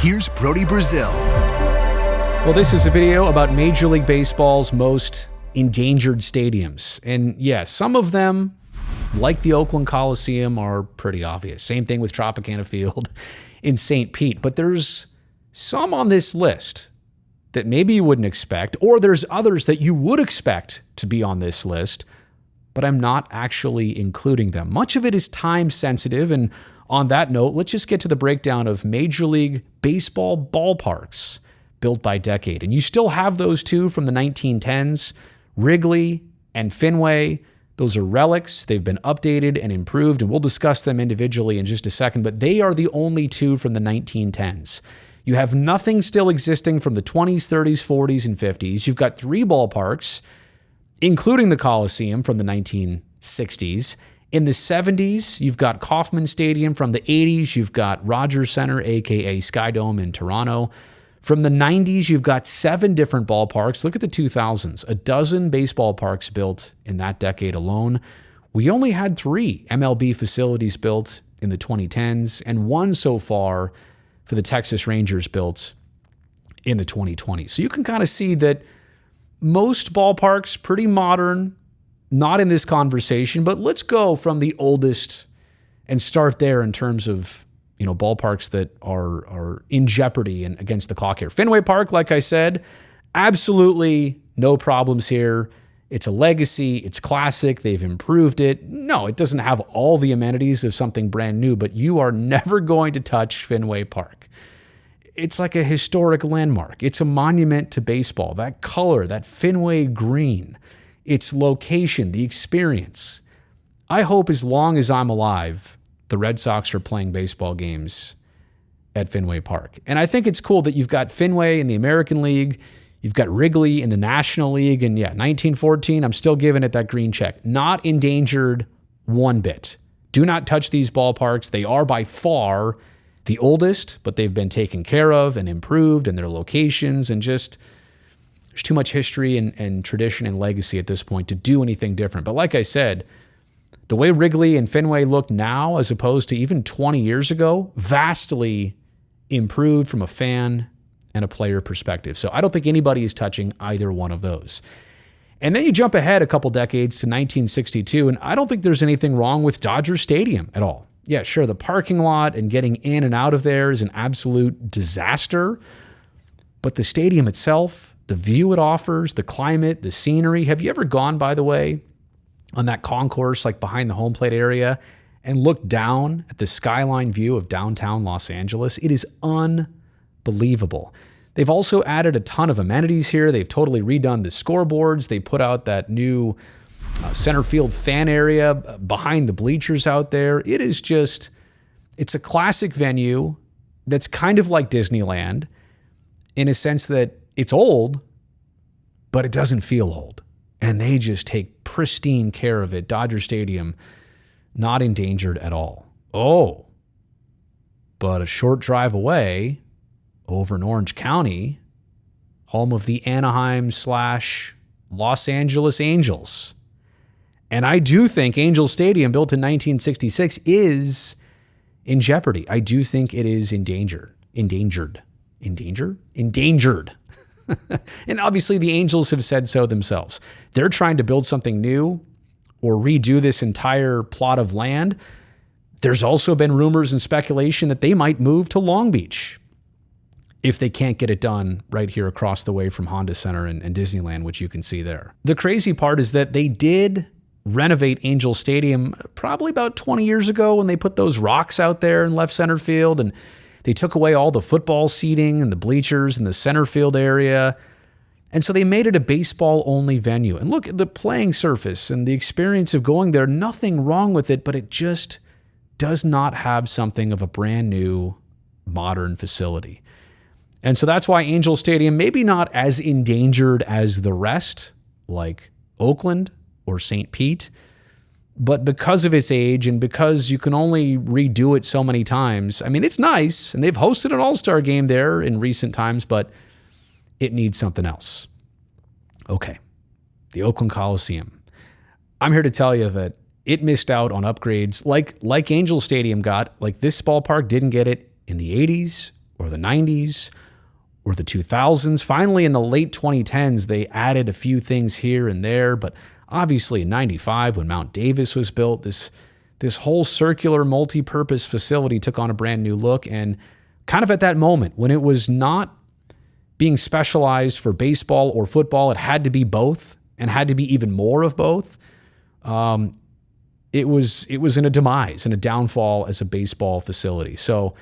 here's Brody Brazil. Well, this is a video about Major League Baseball's most endangered stadiums. And yeah, some of them, like the Oakland Coliseum, are pretty obvious. Same thing with Tropicana Field in St. Pete. But there's some on this list that maybe you wouldn't expect, or there's others that you would expect to be on this list, but I'm not actually including them. Much of it is time sensitive, and on that note, let's just get to the breakdown of Major League Baseball ballparks built by decade. And you still have those two from the 1910s, Wrigley and Fenway. Those are relics. They've been updated and improved, and we'll discuss them individually in just a second, but they are the only two from the 1910s. You have nothing still existing from the 20s, 30s, 40s, and 50s. You've got three ballparks, including the Coliseum from the 1960s. In the 70s, you've got Kauffman Stadium. From the 80s, you've got Rogers Center, aka Skydome in Toronto. From the 90s, you've got 7 different ballparks. Look at the 2000s, a dozen baseball parks built in that decade alone. We only had 3 MLB facilities built in the 2010s, and 1 so far for the Texas Rangers built in the 2020s. So you can kind of see that most ballparks, pretty modern, not in this conversation, but let's go from the oldest and start there in terms of ballparks that are in jeopardy and against the clock here. Fenway Park, like I said, absolutely no problems here. It's a legacy. It's classic. They've improved it. No, it doesn't have all the amenities of something brand new, but you are never going to touch Fenway Park. It's like a historic landmark. It's a monument to baseball. That color, that Fenway green, its location, the experience. I hope as long as I'm alive, the Red Sox are playing baseball games at Fenway Park. And I think it's cool that you've got Fenway in the American League, you've got Wrigley in the National League, and yeah, 1914, I'm still giving it that green check. Not endangered one bit. Do not touch these ballparks. They are by far the oldest, but they've been taken care of and improved, and their locations, and just there's too much history and tradition and legacy at this point to do anything different. But like I said, the way Wrigley and Fenway look now as opposed to even 20 years ago, vastly improved from a fan and a player perspective. So I don't think anybody is touching either one of those. And then you jump ahead a couple decades to 1962, and I don't think there's anything wrong with Dodger Stadium at all. Yeah, sure, the parking lot and getting in and out of there is an absolute disaster, but the stadium itself, the view it offers, the climate, the scenery. Have you ever gone, by the way, on that concourse, like behind the home plate area, and look down at the skyline view of downtown Los Angeles? It is unbelievable. They've also added a ton of amenities here. They've totally redone the scoreboards. They put out that new center field fan area behind the bleachers out there. It is just, it's a classic venue that's kind of like Disneyland in a sense that it's old, but it doesn't feel old. And they just take pristine care of it. Dodger Stadium, not endangered at all. Oh, but a short drive away over in Orange County, home of the Anaheim/Los Angeles Angels. And I do think Angel Stadium, built in 1966, is in jeopardy. I do think it is endangered. And obviously the Angels have said so themselves. They're trying to build something new or redo this entire plot of land. There's also been rumors and speculation that they might move to Long Beach if they can't get it done right here across the way from Honda Center and Disneyland, which you can see there. The crazy part is that they did renovate Angel Stadium probably about 20 years ago when they put those rocks out there in left center field, and they took away all the football seating and the bleachers in the center field area. And so they made it a baseball-only venue. And look at the playing surface and the experience of going there. Nothing wrong with it, but it just does not have something of a brand new, modern facility. And so that's why Angel Stadium, maybe not as endangered as the rest, like Oakland or St. Pete, but because of its age and because you can only redo it so many times, I mean, it's nice, and they've hosted an all-star game there in recent times, but it needs something else. Okay, the Oakland Coliseum. I'm here to tell you that it missed out on upgrades like Angel Stadium got. Like, this ballpark didn't get it in the 80s or the 90s or the 2000s. Finally, in the late 2010s, they added a few things here and there, but obviously in 95, when Mount Davis was built, this whole circular multi-purpose facility took on a brand new look. And kind of at that moment, when it was not being specialized for baseball or football, it had to be both and had to be even more of both. It was in a demise and a downfall as a baseball facility. So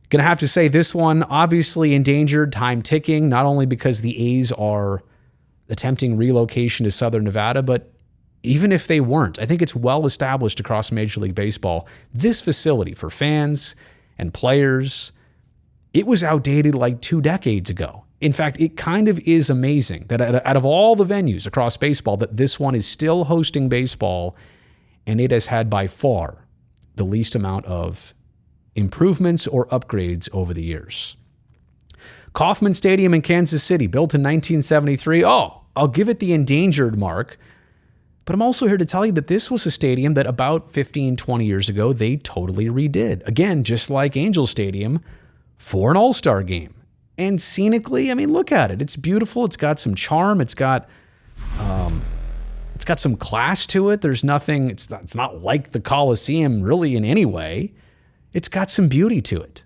gonna have to say this one, obviously endangered, time ticking, not only because the A's are attempting relocation to Southern Nevada, but even if they weren't, I think it's well established across Major League Baseball, this facility for fans and players, it was outdated like 2 decades ago. In fact, it kind of is amazing that out of all the venues across baseball, that this one is still hosting baseball, and it has had by far the least amount of improvements or upgrades over the years. Kauffman Stadium in Kansas City, built in 1973. Oh, I'll give it the endangered mark, but I'm also here to tell you that this was a stadium that about 15, 20 years ago, they totally redid. Again, just like Angel Stadium, for an all-star game. And scenically, I mean, look at it. It's beautiful. It's got some charm. It's got some class to it. There's nothing, it's not like the Coliseum really in any way. It's got some beauty to it.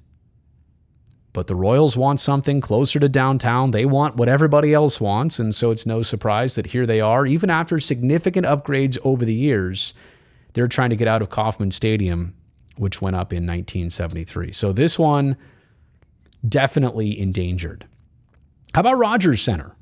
But the Royals want something closer to downtown. They want what everybody else wants, and so it's no surprise that here they are. Even after significant upgrades over the years, they're trying to get out of Kauffman Stadium, which went up in 1973. So this one, definitely endangered. How about Rogers Center,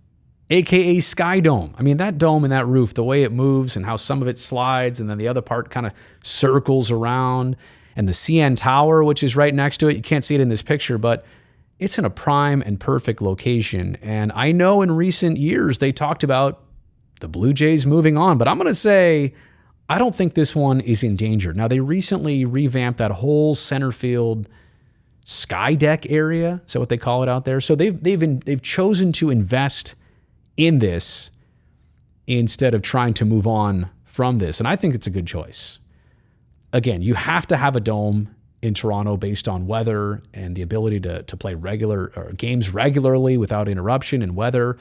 aka Sky Dome? I mean, that dome and that roof, the way it moves and how some of it slides and then the other part kind of circles around, and the CN Tower, which is right next to it. You can't see it in this picture, but it's in a prime and perfect location. And I know in recent years they talked about the Blue Jays moving on, but I'm going to say I don't think this one is endangered. Now, they recently revamped that whole center field sky deck area. Is that what they call it out there? So they've chosen to invest in this instead of trying to move on from this. And I think it's a good choice. Again, you have to have a dome in Toronto based on weather and the ability to play games regularly without interruption and weather.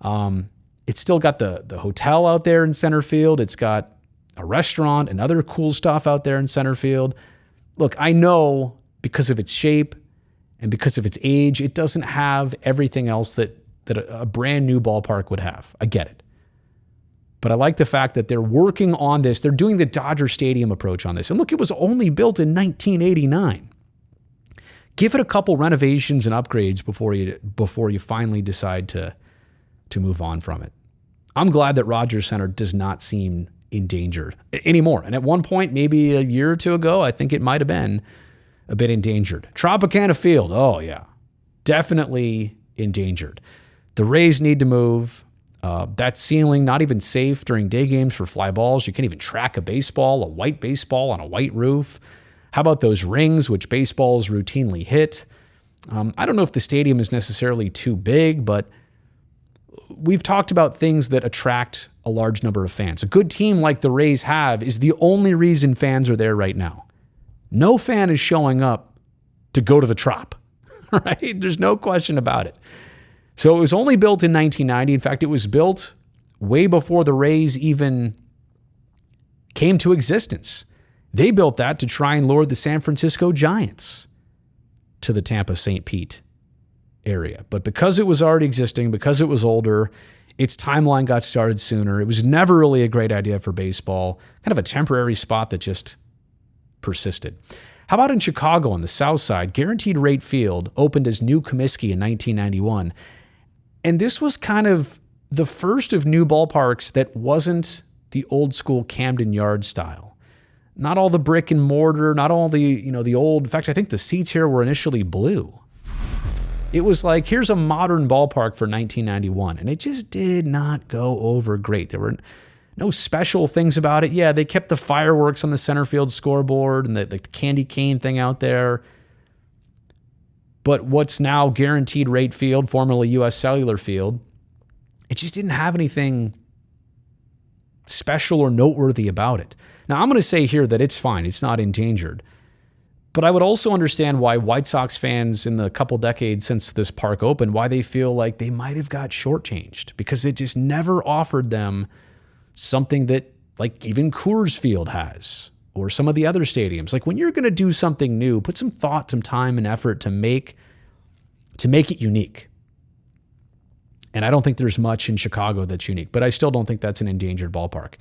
It's still got the hotel out there in center field. It's got a restaurant and other cool stuff out there in center field. Look, I know because of its shape and because of its age, it doesn't have everything else that a brand new ballpark would have. I get it. But I like the fact that they're working on this. They're doing the Dodger Stadium approach on this. And look, it was only built in 1989. Give it a couple renovations and upgrades before you finally decide to move on from it. I'm glad that Rogers Center does not seem endangered anymore. And at one point, maybe a year or two ago, I think it might have been a bit endangered. Tropicana Field, oh yeah, definitely endangered. The Rays need to move. That ceiling, not even safe during day games for fly balls. You can't even track a white baseball on a white roof. How about those rings, which baseballs routinely hit? I don't know if the stadium is necessarily too big, but we've talked about things that attract a large number of fans. A good team like the Rays have is the only reason fans are there right now. No fan is showing up to go to the Trop, right? There's no question about it. So it was only built in 1990. In fact, it was built way before the Rays even came to existence. They built that to try and lure the San Francisco Giants to the Tampa St. Pete area. But because it was already existing, because it was older, its timeline got started sooner. It was never really a great idea for baseball, kind of a temporary spot that just persisted. How about in Chicago on the south side? Guaranteed Rate Field opened as New Comiskey in 1991. And this was kind of the first of new ballparks that wasn't the old school Camden Yard style. Not all the brick and mortar, not all the old. In fact, I think the seats here were initially blue. It was like, here's a modern ballpark for 1991. And it just did not go over great. There were no special things about it. Yeah, they kept the fireworks on the center field scoreboard and the candy cane thing out there. But what's now Guaranteed Rate Field, formerly U.S. Cellular Field, it just didn't have anything special or noteworthy about it. Now, I'm going to say here that it's fine. It's not endangered. But I would also understand why White Sox fans in the couple decades since this park opened, why they feel like they might have got shortchanged, because it just never offered them something that like even Coors Field has, or some of the other stadiums. Like when you're going to do something new, put some thought, some time and effort to make it unique. And I don't think there's much in Chicago that's unique, but I still don't think that's an endangered ballpark.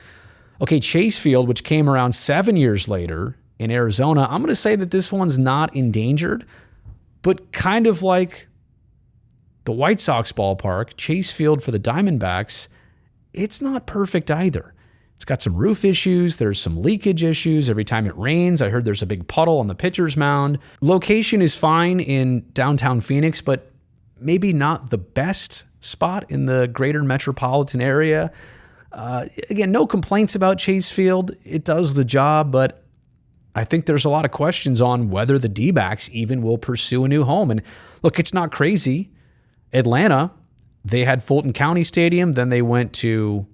Okay, Chase Field, which came around 7 years later in Arizona, I'm going to say that this one's not endangered, but kind of like the White Sox ballpark, Chase Field for the Diamondbacks, it's not perfect either. It's got some roof issues. There's some leakage issues. Every time it rains, I heard there's a big puddle on the pitcher's mound. Location is fine in downtown Phoenix, but maybe not the best spot in the greater metropolitan area. Again, no complaints about Chase Field. It does the job, but I think there's a lot of questions on whether the D-backs even will pursue a new home. And look, it's not crazy. Atlanta, they had Fulton County Stadium. Then they went to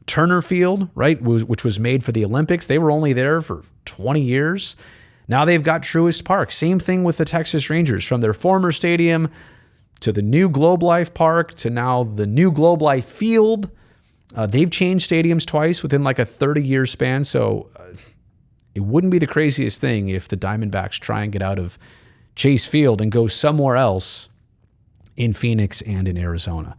Turner Field, right, which was made for the Olympics. They were only there for 20 years. Now they've got Truist Park. Same thing with the Texas Rangers, from their former stadium to the new Globe Life Park to now the new Globe Life Field. They've changed stadiums twice within like a 30-year span. So it wouldn't be the craziest thing if the Diamondbacks try and get out of Chase Field and go somewhere else in Phoenix and in Arizona.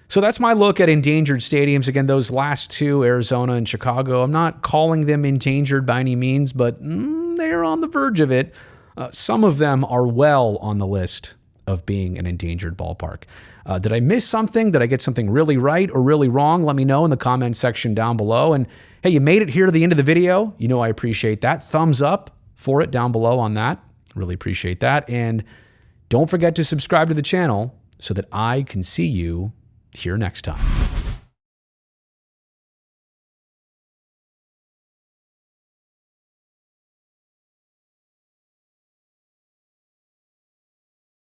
So that's my look at endangered stadiums. Again, those last two, Arizona and Chicago, I'm not calling them endangered by any means, but they're on the verge of it. Some of them are well on the list of being an endangered ballpark. Did I miss something? Did I get something really right or really wrong? Let me know in the comment section down below. And hey, you made it here to the end of the video. You know I appreciate that. Thumbs up for it down below on that. Really appreciate that. And don't forget to subscribe to the channel so that I can see you here next time.